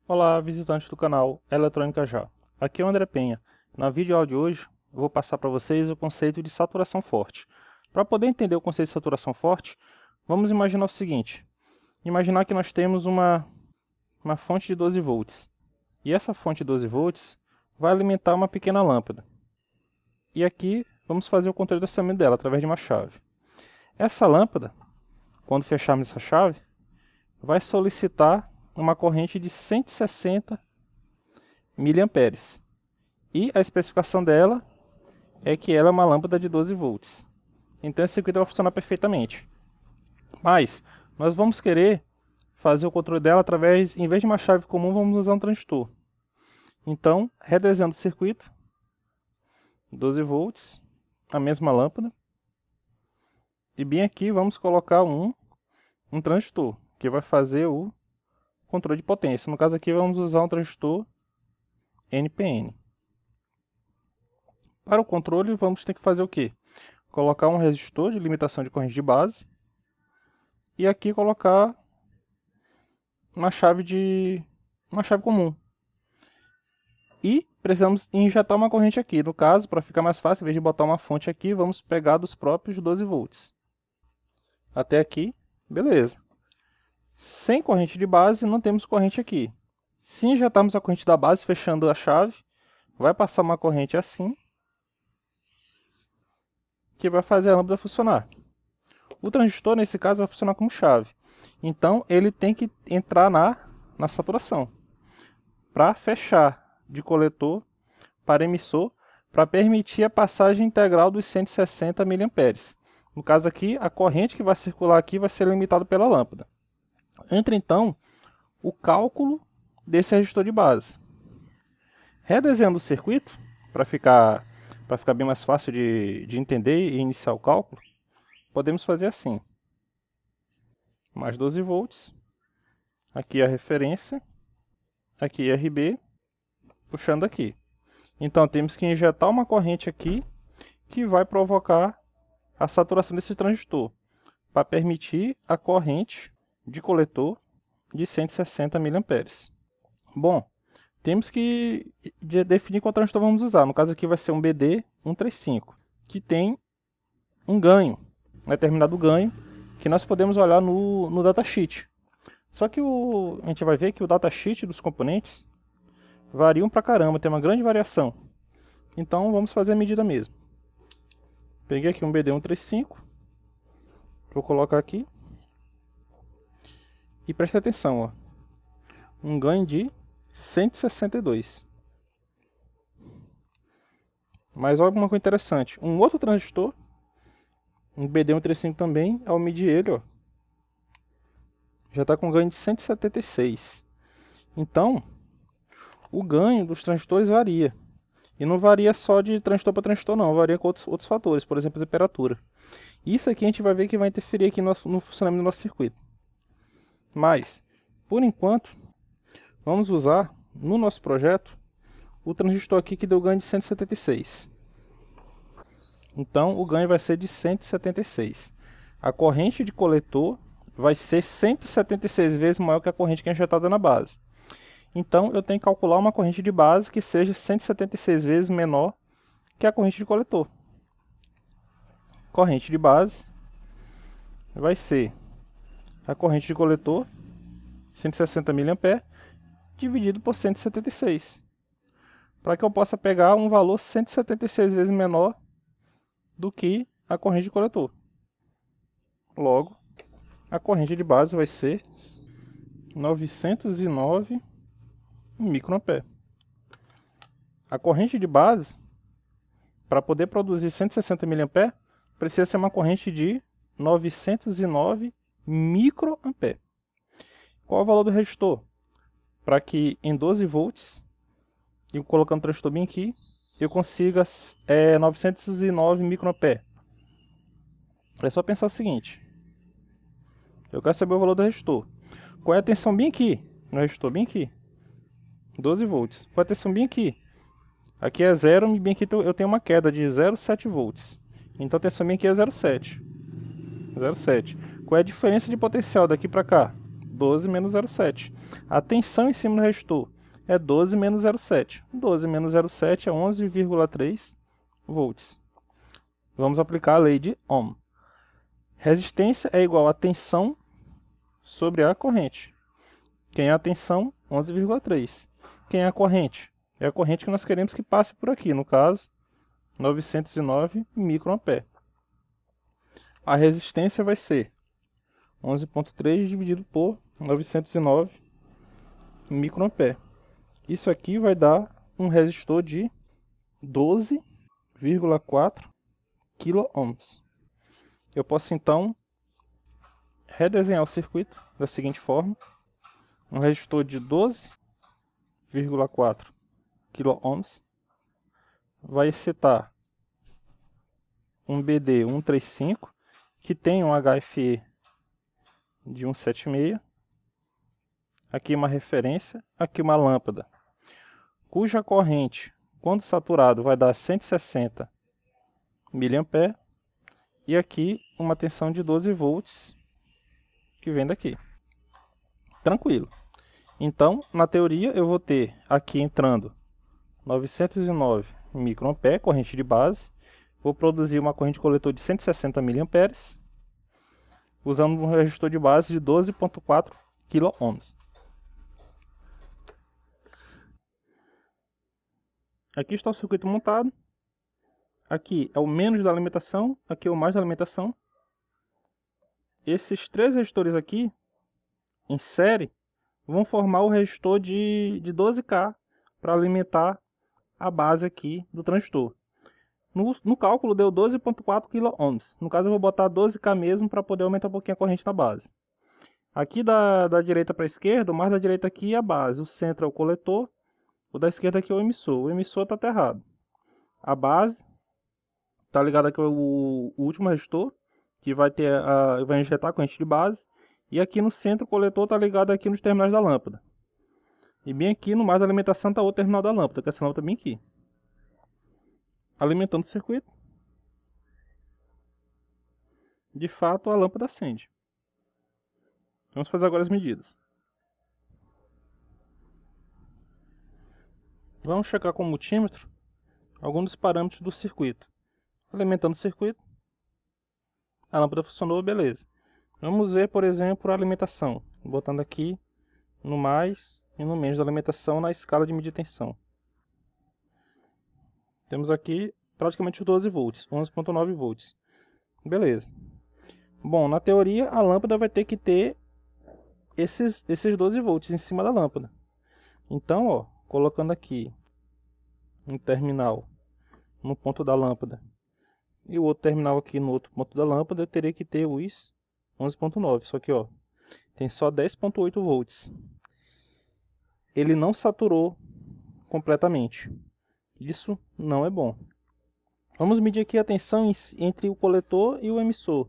Olá, visitantes do canal Eletrônica Já. Aqui é o André Penha. Na videoaula de hoje, eu vou passar para vocês o conceito de saturação forte. Para poder entender o conceito de saturação forte, vamos imaginar o seguinte. Imaginar que nós temos uma fonte de 12 volts. E essa fonte de 12 volts vai alimentar uma pequena lâmpada. E aqui vamos fazer o controle do acionamento dela através de uma chave. Essa lâmpada, quando fecharmos essa chave, vai solicitar uma corrente de 160 miliamperes. E a especificação dela é que ela é uma lâmpada de 12 volts. Então esse circuito vai funcionar perfeitamente. Mas nós vamos querer fazer o controle dela através, em vez de uma chave comum, vamos usar um transistor. Então, redesenhando o circuito, 12 volts, a mesma lâmpada. E bem aqui vamos colocar um transistor, que vai fazer o controle de potência. No caso aqui vamos usar um transistor NPN. Para o controle vamos ter que fazer o quê? Colocar um resistor de limitação de corrente de base e aqui colocar uma chave comum. E precisamos injetar uma corrente aqui. No caso, para ficar mais fácil, em vez de botar uma fonte aqui, vamos pegar dos próprios 12 volts. Até aqui, beleza. Sem corrente de base, não temos corrente aqui. Se injetarmos a corrente da base, fechando a chave, vai passar uma corrente assim, que vai fazer a lâmpada funcionar. O transistor, nesse caso, vai funcionar como chave. Então, ele tem que entrar na saturação, para fechar de coletor para emissor, para permitir a passagem integral dos 160 miliamperes. No caso aqui, a corrente que vai circular aqui vai ser limitada pela lâmpada. Entra então o cálculo desse resistor de base. Redesenhando o circuito, para ficar bem mais fácil de entender e iniciar o cálculo, podemos fazer assim. Mais 12 volts, aqui a referência, aqui RB, puxando aqui. Então temos que injetar uma corrente aqui, que vai provocar a saturação desse transistor, para permitir a corrente de coletor de 160 miliamperes. Bom, temos que definir qual transistor vamos usar. No caso aqui vai ser um BD135, que tem um ganho, um determinado ganho, que nós podemos olhar no datasheet. Só que a gente vai ver que o datasheet dos componentes variam pra caramba, tem uma grande variação. Então vamos fazer a medida mesmo. Peguei aqui um BD135, vou colocar aqui. E preste atenção, ó. Um ganho de 162. Mas olha uma coisa interessante. Um outro transistor, um BD135 também, ao medir ele, ó, já está com ganho de 176. Então, o ganho dos transistores varia. E não varia só de transistor para transistor, não. Varia com outros fatores, por exemplo, a temperatura. Isso aqui a gente vai ver que vai interferir aqui no funcionamento do nosso circuito. Mas, por enquanto, vamos usar no nosso projeto o transistor aqui que deu ganho de 176. Então, o ganho vai ser de 176. A corrente de coletor vai ser 176 vezes maior que a corrente que é injetada na base. Então, eu tenho que calcular uma corrente de base que seja 176 vezes menor que a corrente de coletor. Corrente de base vai ser a corrente de coletor, 160 mA, dividido por 176. Para que eu possa pegar um valor 176 vezes menor do que a corrente de coletor. Logo, a corrente de base vai ser 909 microampere. A corrente de base, para poder produzir 160 mA, precisa ser uma corrente de 909 microampere. Qual é o valor do resistor? Para que em 12 volts, e colocando o transistor bem aqui, eu consiga 909 microampere. É só pensar o seguinte. Eu quero saber o valor do resistor. Qual é a tensão bem aqui? No resistor bem aqui. 12 volts. Qual é a tensão bem aqui? Aqui é 0, e bem aqui eu tenho uma queda de 0,7 volts. Então a tensão bem aqui é 0,7. 0,7. Qual é a diferença de potencial daqui para cá? 12 menos 0,7. A tensão em cima do resistor é 12 menos 0,7. 12 menos 0,7 é 11,3 volts. Vamos aplicar a lei de Ohm. Resistência é igual a tensão sobre a corrente. Quem é a tensão? 11,3. Quem é a corrente? É a corrente que nós queremos que passe por aqui, no caso, 909 microampere. A resistência vai ser 11,3 dividido por 909 microampere. Isso aqui vai dar um resistor de 12,4 kΩ. Eu posso então redesenhar o circuito da seguinte forma: um resistor de 12,4 kΩ vai excitar um BD 135 que tem um HFE de 176, aqui uma referência, aqui uma lâmpada, cuja corrente, quando saturado, vai dar 160 mA, e aqui uma tensão de 12 volts que vem daqui. Tranquilo. Então, na teoria, eu vou ter aqui entrando 909 microampere, corrente de base. Vou produzir uma corrente coletor de 160 mA, usando um resistor de base de 12,4 kΩ. Aqui está o circuito montado. Aqui é o menos da alimentação, aqui é o mais da alimentação. Esses três resistores aqui, em série, vão formar o resistor de 12K para alimentar a base aqui do transistor. No cálculo deu 12,4 kΩ. No caso eu vou botar 12K mesmo para poder aumentar um pouquinho a corrente na base. Aqui da direita para a esquerda, o mais da direita aqui é a base. O centro é o coletor, o da esquerda aqui é o emissor. O emissor está aterrado. A base está ligada aqui o último resistor, que vai injetar a corrente de base. E aqui no centro o coletor está ligado aqui nos terminais da lâmpada. E bem aqui no mais da alimentação está o terminal da lâmpada, que essa lâmpada bem aqui. Alimentando o circuito. De fato, a lâmpada acende. Vamos fazer agora as medidas. Vamos checar com o multímetro alguns dos parâmetros do circuito. Alimentando o circuito. A lâmpada funcionou, beleza. Vamos ver, por exemplo, a alimentação. Botando aqui no mais e no menos da alimentação na escala de medir tensão. Temos aqui praticamente os 12 volts, 11,9 volts. Beleza. Bom, na teoria a lâmpada vai ter que ter esses 12 volts em cima da lâmpada. Então, ó, colocando aqui um terminal no ponto da lâmpada e o outro terminal aqui no outro ponto da lâmpada, eu teria que ter os 11,9. Só que, ó, tem só 10,8 volts. Ele não saturou completamente. Isso não é bom. Vamos medir aqui a tensão entre o coletor e o emissor.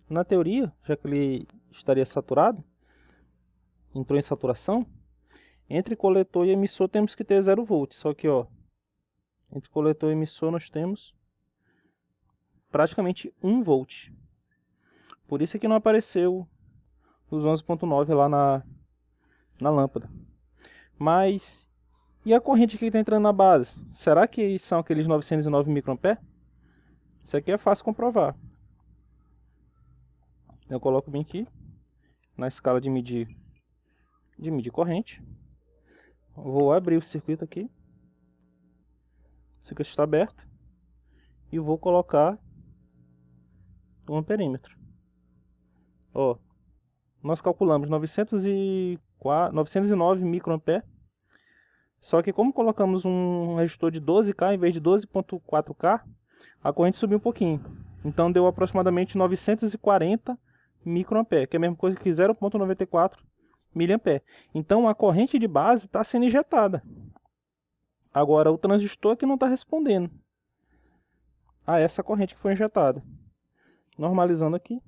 Na teoria, já que ele estaria saturado, entrou em saturação, entre coletor e emissor temos que ter 0 volts. Só que, ó, entre coletor e emissor nós temos praticamente 1 volt. Por isso é que não apareceu os 11,9 lá na lâmpada. Mas, e a corrente que está entrando na base? Será que são aqueles 909 microampere? Isso aqui é fácil comprovar. Eu coloco bem aqui, na escala de medir corrente. Vou abrir o circuito aqui. O circuito está aberto. E vou colocar o amperímetro. Ó, nós calculamos 909 microampere. Só que como colocamos um resistor de 12K em vez de 12,4K, a corrente subiu um pouquinho. Então deu aproximadamente 940 microampere, que é a mesma coisa que 0,94 miliampere. Então a corrente de base está sendo injetada. Agora o transistor que não está respondendo a essa corrente que foi injetada. Normalizando aqui.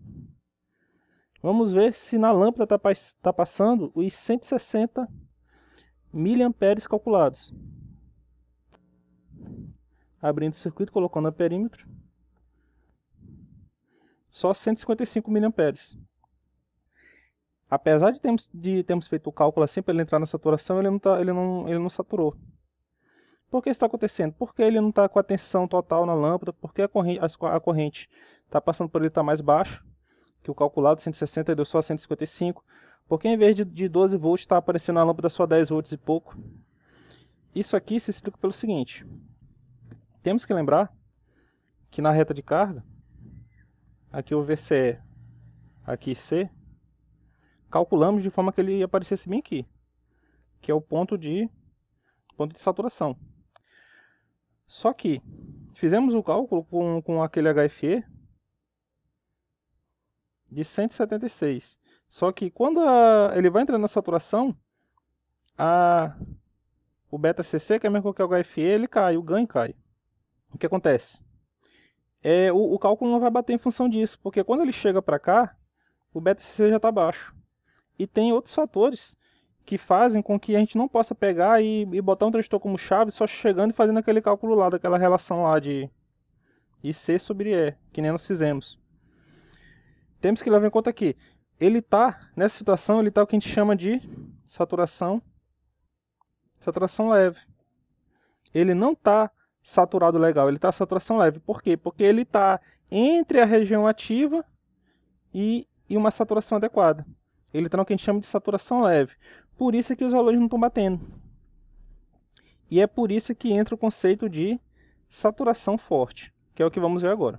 Vamos ver se na lâmpada está passando os 160 miliamperes calculados. Abrindo o circuito, colocando o amperímetro. Só 155 miliamperes. apesar de termos feito o cálculo assim para ele entrar na saturação, ele não saturou. Por que isso está acontecendo? Porque ele não está com a tensão total na lâmpada, porque a corrente está passando por ele está mais baixa, que o calculado 160 deu só 155, porque em vez de 12 volts está aparecendo na lâmpada só 10 volts e pouco. Isso aqui se explica pelo seguinte: temos que lembrar que na reta de carga, aqui o VCE, aqui C, calculamos de forma que ele aparecesse bem aqui, que é o ponto de saturação. Só que fizemos o cálculo com aquele HFE de 176. Só que quando ele vai entrando na saturação, o beta-CC, que é mesmo que o HFE, ele cai, o ganho cai. O que acontece? O cálculo não vai bater em função disso, porque quando ele chega para cá, o beta-CC já está baixo. E tem outros fatores que fazem com que a gente não possa pegar e botar um transistor como chave só chegando e fazendo aquele cálculo lá, daquela relação lá de IC sobre E, que nem nós fizemos. Temos que levar em conta aqui, nessa situação, ele está o que a gente chama de saturação leve. Ele não está saturado legal, ele está saturação leve. Por quê? Porque ele está entre a região ativa e uma saturação adequada. Ele está no que a gente chama de saturação leve. Por isso é que os valores não estão batendo. E é por isso que entra o conceito de saturação forte, que é o que vamos ver agora.